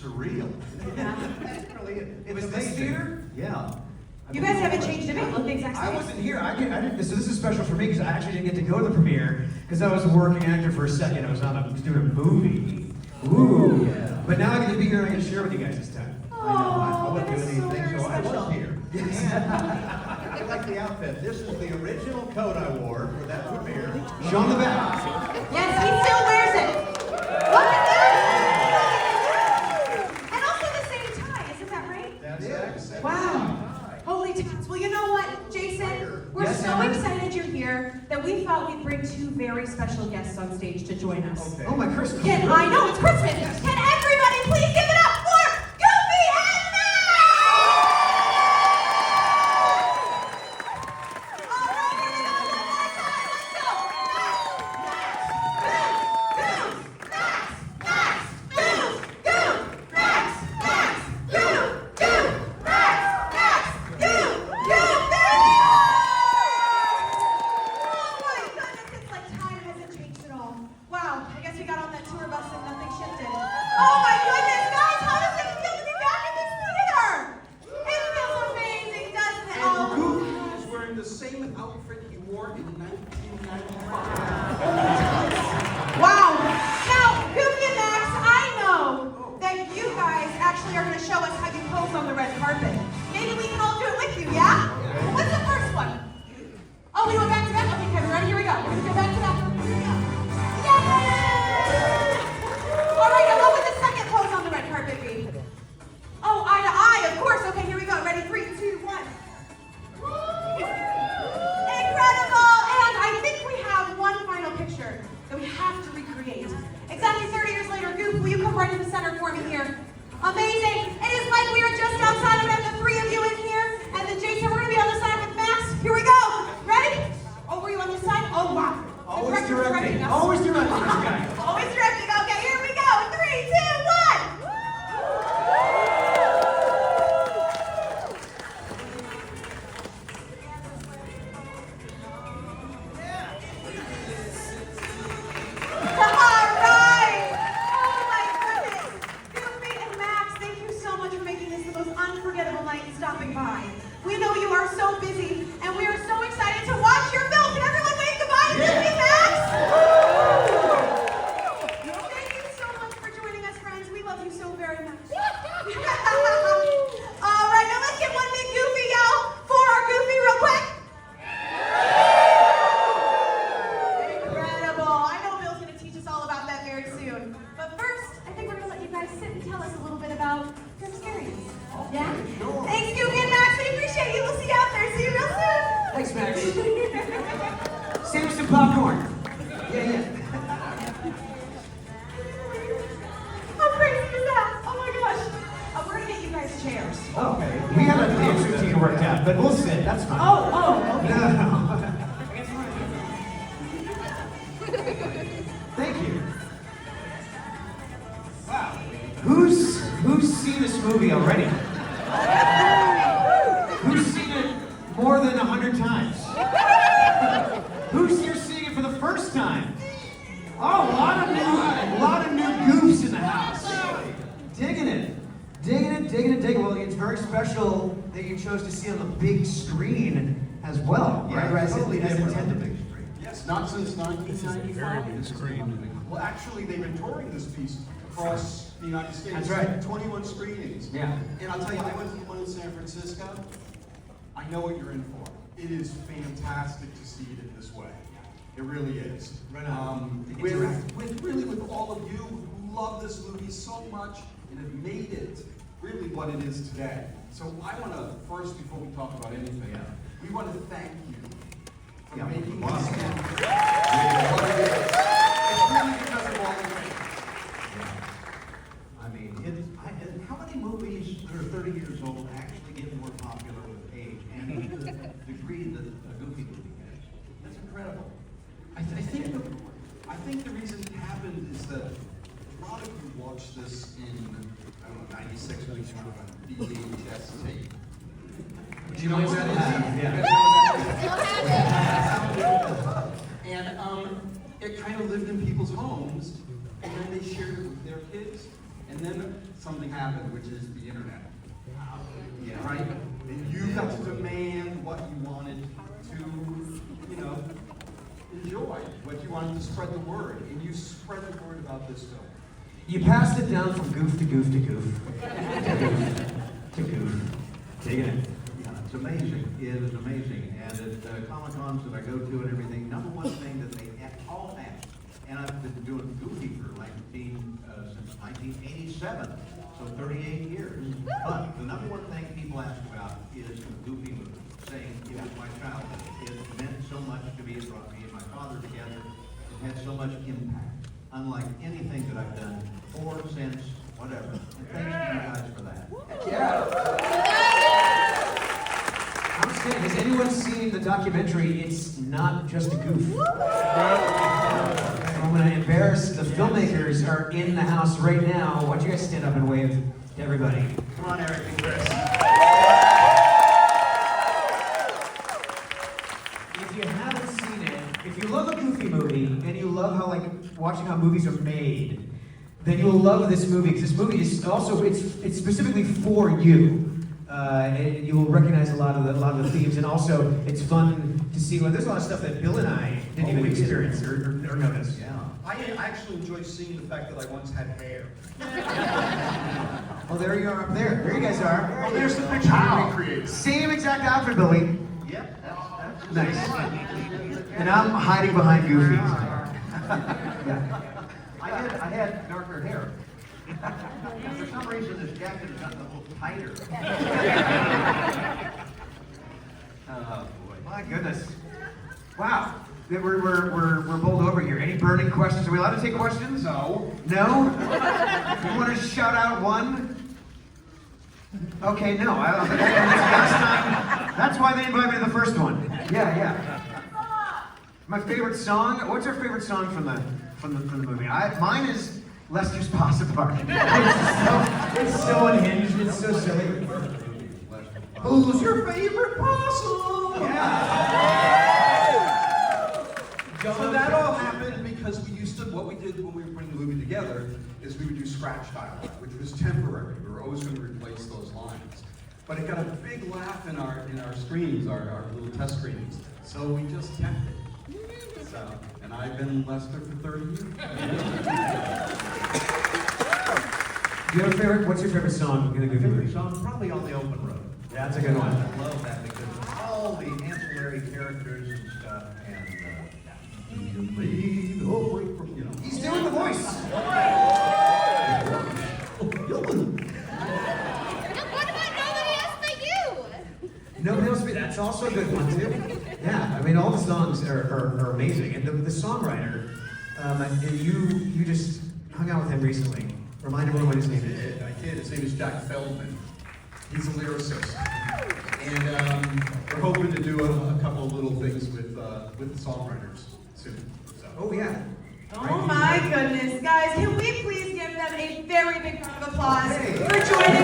surreal. Yeah. That's really it. It's Was this amazing. theater? Yeah. You guys haven't changed a bit. Look the exact I same. wasn't here. I didn't. So this is special for me because I actually didn't get to go to the premiere because I was a working actor for a second. I was doing a movie. Ooh. Yeah. But now I get to be here and I get to share with you guys this time. Oh, I that is so very so I special. was here. I like the outfit. This is the original coat I wore for that premiere. Show 'em the back. Yes, he still wears it. Look at that! And also the same tie, isn't that right? That's it. Wow. Holy tits. Well, you know what, Jason? We're Yes, so Emma? excited you're here that we thought we'd bring two very special guests on stage to join us. Okay. Oh, my Christmas. I know, it's Christmas. Can everybody please give it up for Goofy and Max? All right, here we go. One more time. Let's go. Oh my goodness, it's like time hasn't changed at all. Wow, I guess we got on that tour bus and nothing shifted. Oh my goodness, guys, how does it feel to be back in this theater? It feels amazing, doesn't it? And Oh. Goofy is wearing the same outfit he wore in 1995. Wow. Now, Goofy and Max, I know that you guys actually are going to show us how you pose on the red carpet. Maybe we can all do it with you, yeah? What's the first one? Oh, we go back to back? Okay, Kevin, ready? Here we go. We're going to go back to back. Here we go. Yay! All right, now what would the second pose on the red carpet be? Oh, eye to eye, of course. Okay, here we go. Ready? 3, 2, 1. Incredible! And I think we have one final picture that we have to recreate. Exactly 30 years later, Goof, will you come right in the center for me here? Amazing! It is like we are just outside of it, the three of you in here, and then Jason, we're going to be on the side with Max. Here we go! Ready? Oh, were you on this side? Oh, wow. The Always director's directing directing. us. Always directing this guy. Always directing. Okay, here we go. 3, 2, 1. All right. Oh my goodness. Goofy and Max, thank you so much for making this the most unforgettable night and stopping by. We know you are so busy, and we are so excited to watch your film. Can everyone wave goodbye to Goofy and Max? Thank you so much for joining us, friends. We love you so very much. All right, now let's get one big Goofy yell for our Goofy real quick. Incredible. I know Bill's going to teach us all about that very soon. But first, I think we're going to let you guys sit and tell us a little bit about your experience. Yeah? Sure. Thanks, Goofy and Max. We appreciate you. We'll see you out there. See you real soon. Thanks, Max. Save us some popcorn. Yeah. How crazy is that? Oh my gosh. We're going to get you guys chairs. Okay. We haven't the dance routine worked out, but we'll sit. That's fine. Oh, okay. No. Thank you. Wow. Who's seen this movie already? Who's seen it more than 100 times? Who's here seeing it for the first time? Oh, a lot of new goofs in the house. Digging it. Well, it's very special that you chose to see on the big screen as well, right? As intended. big screen. Yes, not since 1995. Well, actually, they've been touring this piece across the United States. That's right. 21 screenings. Yeah. And I'll tell you, I went to the one in San Francisco. I know what you're in for. It is fantastic to see it in this way. It really is. Right on. With all of you who love this movie so much and have made it really what it is today. So I want to, first, before we talk about anything, we want to thank you for making this movie what it is. It's really because of all of you. I mean, how many movies that are 30 years old actually get more popular with age and to the degree that a Goofy movie has? That's incredible. I think the reason it happened is that a lot of you watched this in, I don't know, 96 weeks on a VHS tape. Do you know what that is? Yeah. And it kind of lived in people's homes, and then they shared it with their kids, And then something happened, which is the internet. Yeah, right? And you got to demand what you wanted to, enjoy, what you wanted to spread the word. And you spread the word about this film. You passed it down from goof to goof to goof. To goof. To goof. Take it in. Yeah, it's amazing. It is amazing. And at Comic-Cons that I go to and everything, number one thing that they all ask, and I've been doing Goofy for since 1987, so 38 years. But the number one thing people ask about is the Goofy movie, saying it was my childhood. It meant so much to me. It brought me and my father together. It had so much impact, unlike anything that I've done before, since, whatever. And thanks to you guys for that. Outstanding. Has anyone seen the documentary? It's not just a goof. I'm going to embarrass the filmmakers are in the house right now. Why don't you guys stand up and wave to everybody? Come on, Eric and Chris. If you haven't seen it, if you love a Goofy movie and you love how watching how movies are made, then you'll love this movie because this movie is also it's specifically for you. And you will recognize a lot of the themes, and also it's fun to see. There's a lot of stuff that Bill and I didn't even experience or notice. Yeah. I actually enjoy seeing the fact that I once had hair. Oh, there you are up there. There you guys are. Oh, there's the picture we recreated. Same exact outfit, Billy. Yep, that's Nice. And I'm hiding behind Goofy. Yeah. I had darker hair. For some reason, this jacket has gotten a little tighter. Oh boy! My goodness. Wow. We're bowled over here. Any burning questions? Are we allowed to take questions? No. No? You want to shout out one? Okay, no. I don't think last time. That's why they invited me to the first one. Yeah. My favorite song. What's our favorite song from the movie? Mine is Lester's Pasta Party. It's so unhinged. It's so silly. Who's your favorite possum? Yeah. So that all happened because what we did when we were putting the movie together is we would do scratch dialogue, which was temporary. We were always going to replace those lines. But it got a big laugh in our screenings, our little test screenings. So we just kept it. So, and I've been Lester for 30 years. Do you have a favorite? What's your favorite song in the Goofy movie? Song probably On the Open Road. Yeah, that's a good one. I love that because of all the ancillary characters and stuff, and you lead over from, He's doing the voice. What about Nobody Else But You? Nobody else. That's also a good one too. Yeah, I mean all the songs are amazing, and the songwriter. You just hung out with him recently. Remind everyone what his name is. I did. His name is Jack Feldman. He's a lyricist. And we're hoping to do a couple of little things with the songwriters soon. So. Oh yeah. Oh my goodness, guys, can we please give them a very big round of applause Hey. for joining